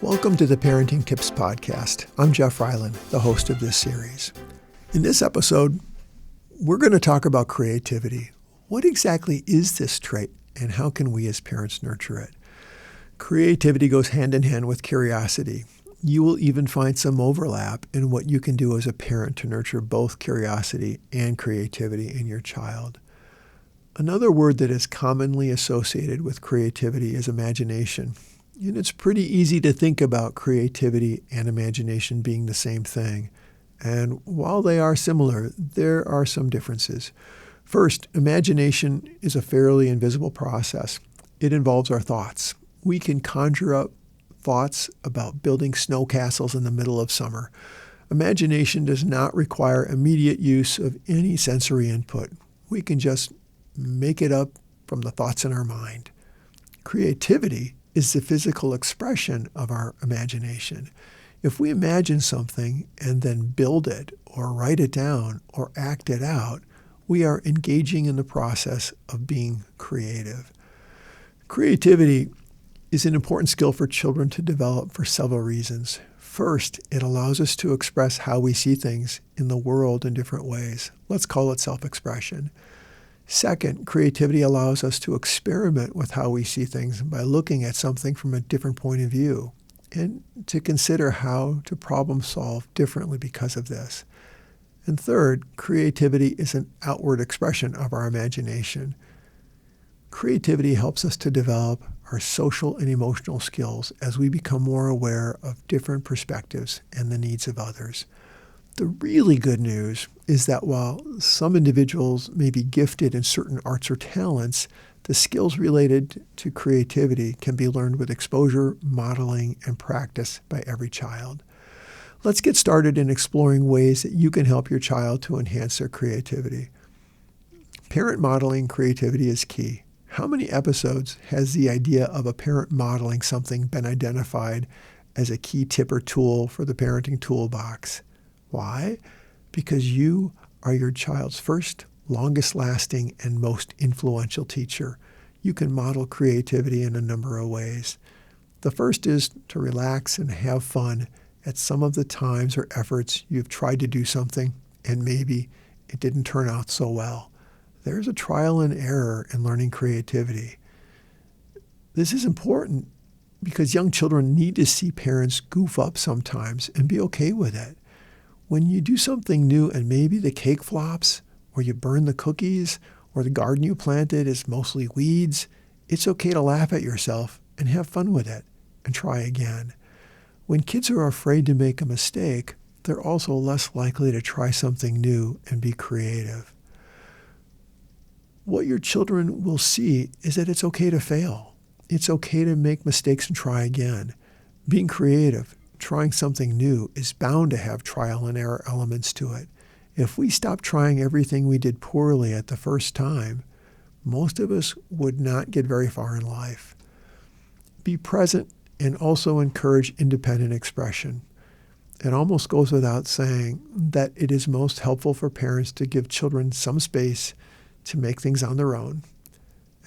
Welcome to the Parenting Tips Podcast. I'm Jeff Reiland, the host of this series. In this episode, we're going to talk about creativity. What exactly is this trait, and how can we as parents nurture it? Creativity goes hand in hand with curiosity. You will even find some overlap in what you can do as a parent to nurture both curiosity and creativity in your child. Another word that is commonly associated with creativity is imagination. And it's pretty easy to think about creativity and imagination being the same thing. And while they are similar, there are some differences. First, imagination is a fairly invisible process. It involves our thoughts. We can conjure up thoughts about building snow castles in the middle of summer. Imagination does not require immediate use of any sensory input. We can just make it up from the thoughts in our mind. Creativity is the physical expression of our imagination. If we imagine something and then build it or write it down or act it out, we are engaging in the process of being creative. Creativity is an important skill for children to develop for several reasons. First, it allows us to express how we see things in the world in different ways. Let's call it self-expression. Second, creativity allows us to experiment with how we see things by looking at something from a different point of view and to consider how to problem solve differently because of this. And third, creativity is an outward expression of our imagination. Creativity helps us to develop our social and emotional skills as we become more aware of different perspectives and the needs of others. The really good news is that while some individuals may be gifted in certain arts or talents, the skills related to creativity can be learned with exposure, modeling, and practice by every child. Let's get started in exploring ways that you can help your child to enhance their creativity. Parent modeling creativity is key. How many episodes has the idea of a parent modeling something been identified as a key tip or tool for the parenting toolbox? Why? Because you are your child's first, longest lasting, and most influential teacher. You can model creativity in a number of ways. The first is to relax and have fun at some of the times or efforts you've tried to do something and maybe it didn't turn out so well. There's a trial and error in learning creativity. This is important because young children need to see parents goof up sometimes and be okay with it. When you do something new and maybe the cake flops, or you burn the cookies, or the garden you planted is mostly weeds, it's okay to laugh at yourself and have fun with it and try again. When kids are afraid to make a mistake, they're also less likely to try something new and be creative. What your children will see is that it's okay to fail. It's okay to make mistakes and try again. Being creative, trying something new, is bound to have trial and error elements to it. If we stopped trying everything we did poorly at the first time, most of us would not get very far in life. Be present and also encourage independent expression. It almost goes without saying that it is most helpful for parents to give children some space to make things on their own.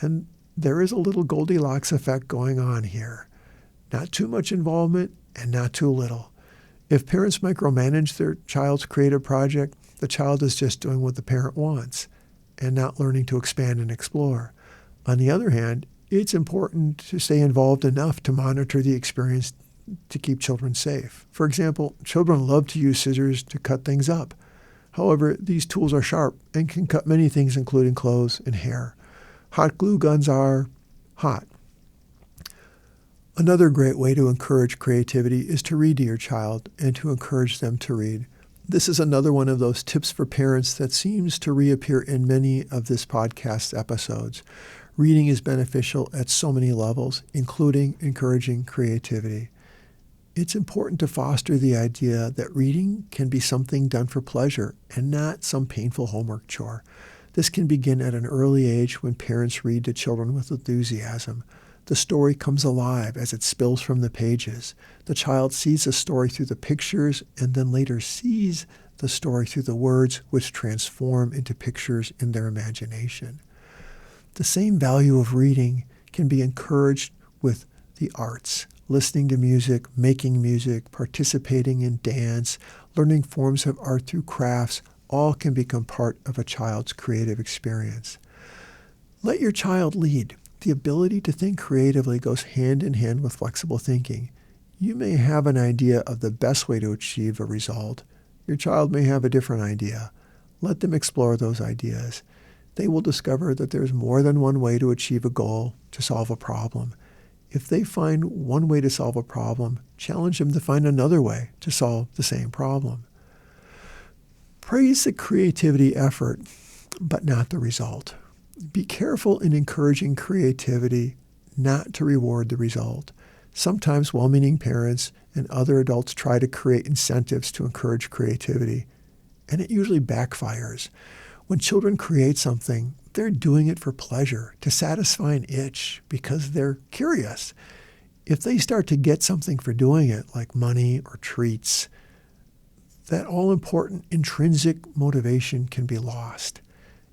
And there is a little Goldilocks effect going on here. Not too much involvement and not too little. If parents micromanage their child's creative project, the child is just doing what the parent wants and not learning to expand and explore. On the other hand, it's important to stay involved enough to monitor the experience to keep children safe. For example, children love to use scissors to cut things up. However, these tools are sharp and can cut many things, including clothes and hair. Hot glue guns are hot. Another great way to encourage creativity is to read to your child and to encourage them to read. This is another one of those tips for parents that seems to reappear in many of this podcast's episodes. Reading is beneficial at so many levels, including encouraging creativity. It's important to foster the idea that reading can be something done for pleasure and not some painful homework chore. This can begin at an early age when parents read to children with enthusiasm. The story comes alive as it spills from the pages. The child sees the story through the pictures and then later sees the story through the words, which transform into pictures in their imagination. The same value of reading can be encouraged with the arts. listening to music, making music, participating in dance, learning forms of art through crafts, all can become part of a child's creative experience. Let your child lead. The ability to think creatively goes hand in hand with flexible thinking. You may have an idea of the best way to achieve a result. Your child may have a different idea. Let them explore those ideas. They will discover that there's more than one way to achieve a goal, to solve a problem. If they find one way to solve a problem, challenge them to find another way to solve the same problem. Praise the creativity effort, but not the result. Be careful in encouraging creativity, not to reward the result. Sometimes well-meaning parents and other adults try to create incentives to encourage creativity, and it usually backfires. When children create something, they're doing it for pleasure, to satisfy an itch, because they're curious. If they start to get something for doing it, like money or treats, that all-important intrinsic motivation can be lost.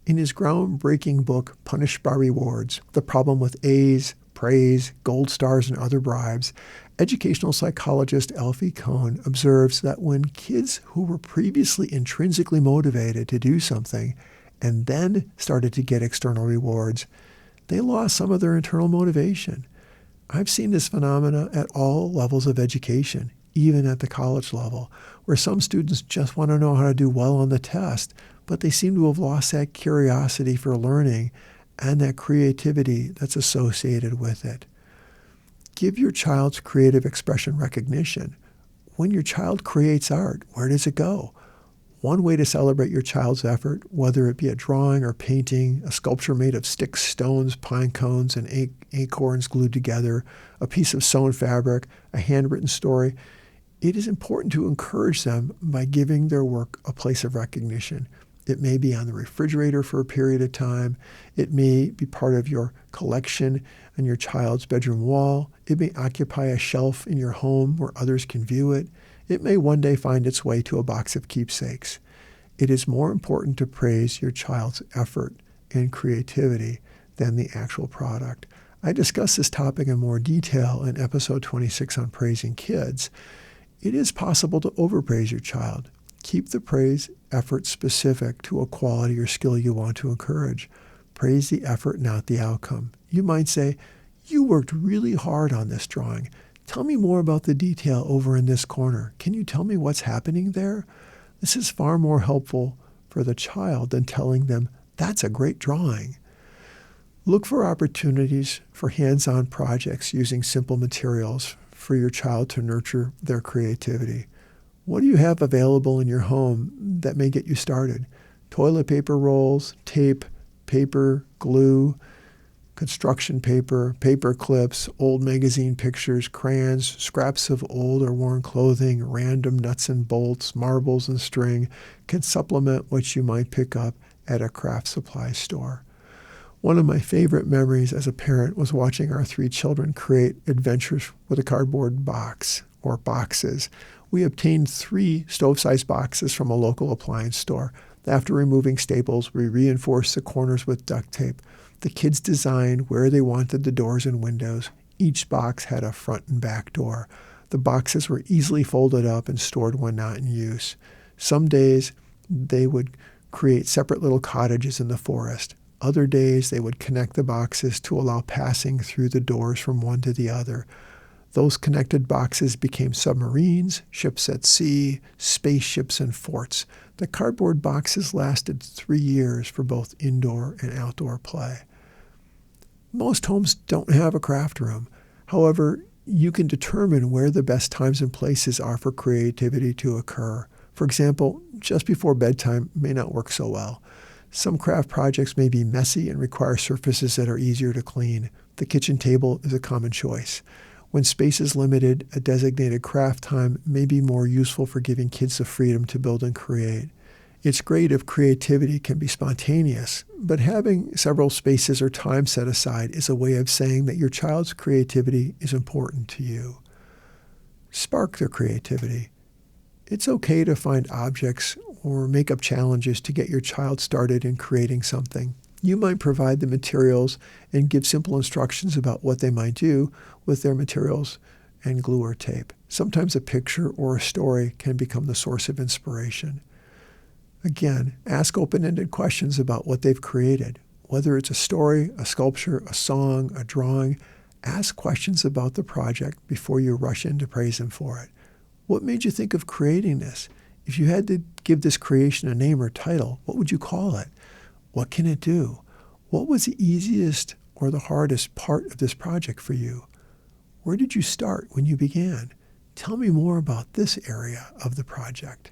In his groundbreaking book, Punished by Rewards, The Problem with A's, Praise, Gold Stars, and Other Bribes, educational psychologist Alfie Kohn observes that when kids who were previously intrinsically motivated to do something and then started to get external rewards, they lost some of their internal motivation. I've seen this phenomena at all levels of education, even at the college level, where some students just want to know how to do well on the test, but they seem to have lost that curiosity for learning and that creativity that's associated with it. Give your child's creative expression recognition. When your child creates art, where does it go? One way to celebrate your child's effort, whether it be a drawing or painting, a sculpture made of sticks, stones, pine cones, and acorns glued together, a piece of sewn fabric, a handwritten story, it is important to encourage them by giving their work a place of recognition. It may be on the refrigerator for a period of time. It may be part of your collection on your child's bedroom wall. It may occupy a shelf in your home where others can view it. It may one day find its way to a box of keepsakes. It is more important to praise your child's effort and creativity than the actual product. I discuss this topic in more detail in episode 26 on praising kids. It is possible to overpraise your child. Keep the praise effort specific to a quality or skill you want to encourage. Praise the effort, not the outcome. You might say, "You worked really hard on this drawing. Tell me more about the detail over in this corner. Can you tell me what's happening there?" This is far more helpful for the child than telling them, "That's a great drawing." Look for opportunities for hands-on projects using simple materials for your child to nurture their creativity. What do you have available in your home that may get you started? Toilet paper rolls, tape, paper, glue, construction paper, paper clips, old magazine pictures, crayons, scraps of old or worn clothing, random nuts and bolts, marbles and string can supplement what you might pick up at a craft supply store. One of my favorite memories as a parent was watching our 3 children create adventures with a cardboard box or boxes. We obtained 3 stove-sized boxes from a local appliance store. After removing staples, we reinforced the corners with duct tape. The kids designed where they wanted the doors and windows. Each box had a front and back door. The boxes were easily folded up and stored when not in use. Some days, they would create separate little cottages in the forest. Other days, they would connect the boxes to allow passing through the doors from one to the other. Those connected boxes became submarines, ships at sea, spaceships, and forts. The cardboard boxes lasted 3 years for both indoor and outdoor play. Most homes don't have a craft room. However, you can determine where the best times and places are for creativity to occur. For example, just before bedtime may not work so well. Some craft projects may be messy and require surfaces that are easier to clean. The kitchen table is a common choice. When space is limited, a designated craft time may be more useful for giving kids the freedom to build and create. It's great if creativity can be spontaneous, but having several spaces or time set aside is a way of saying that your child's creativity is important to you. Spark their creativity. It's okay to find objects or make up challenges to get your child started in creating something. You might provide the materials and give simple instructions about what they might do with their materials and glue or tape. Sometimes a picture or a story can become the source of inspiration. Again, ask open-ended questions about what they've created. Whether it's a story, a sculpture, a song, a drawing, ask questions about the project before you rush in to praise them for it. What made you think of creating this? If you had to give this creation a name or title, what would you call it? What can it do? What was the easiest or the hardest part of this project for you? Where did you start when you began? Tell me more about this area of the project.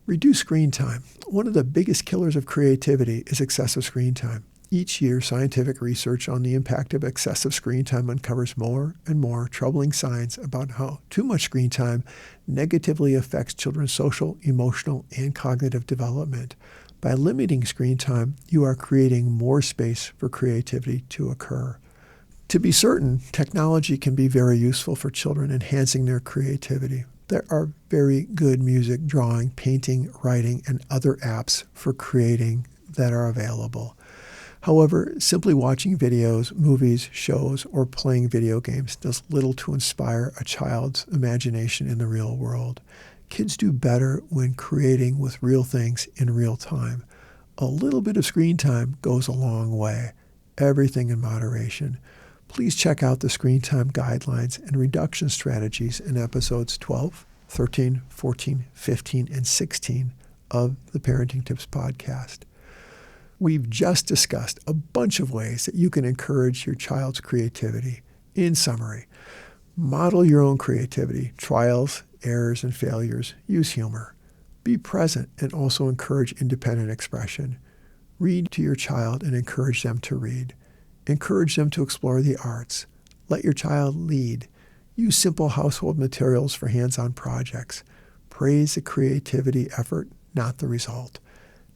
Reduce screen time. One of the biggest killers of creativity is excessive screen time. Each year, scientific research on the impact of excessive screen time uncovers more and more troubling signs about how too much screen time negatively affects children's social, emotional, and cognitive development. By limiting screen time, you are creating more space for creativity to occur. To be certain, technology can be very useful for children, enhancing their creativity. There are very good music, drawing, painting, writing, and other apps for creating that are available. However, simply watching videos, movies, shows, or playing video games does little to inspire a child's imagination in the real world. Kids do better when creating with real things in real time. A little bit of screen time goes a long way. Everything in moderation. Please check out the screen time guidelines and reduction strategies in episodes 12, 13, 14, 15, and 16 of the Parenting Tips podcast. We've just discussed a bunch of ways that you can encourage your child's creativity. In summary, model your own creativity, trials, errors, and failures. Use humor. Be present and also encourage independent expression. Read to your child and encourage them to read. Encourage them to explore the arts. Let your child lead. Use simple household materials for hands-on projects. Praise the creativity effort, not the result.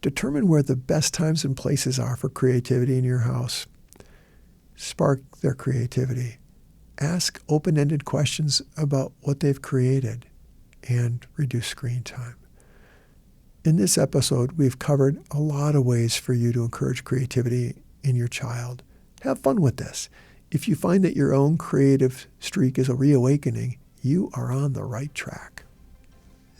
Determine where the best times and places are for creativity in your house. Spark their creativity. Ask open-ended questions about what they've created, and reduce screen time. In this episode, we've covered a lot of ways for you to encourage creativity in your child. Have fun with this. If you find that your own creative streak is a reawakening, you are on the right track.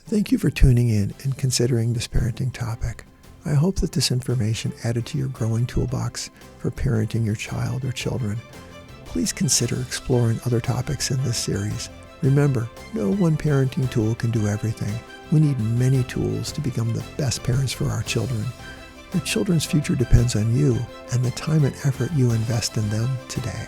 Thank you for tuning in and considering this parenting topic. I hope that this information added to your growing toolbox for parenting your child or children. Please consider exploring other topics in this series. Remember, no one parenting tool can do everything. We need many tools to become the best parents for our children. Your children's future depends on you and the time and effort you invest in them today.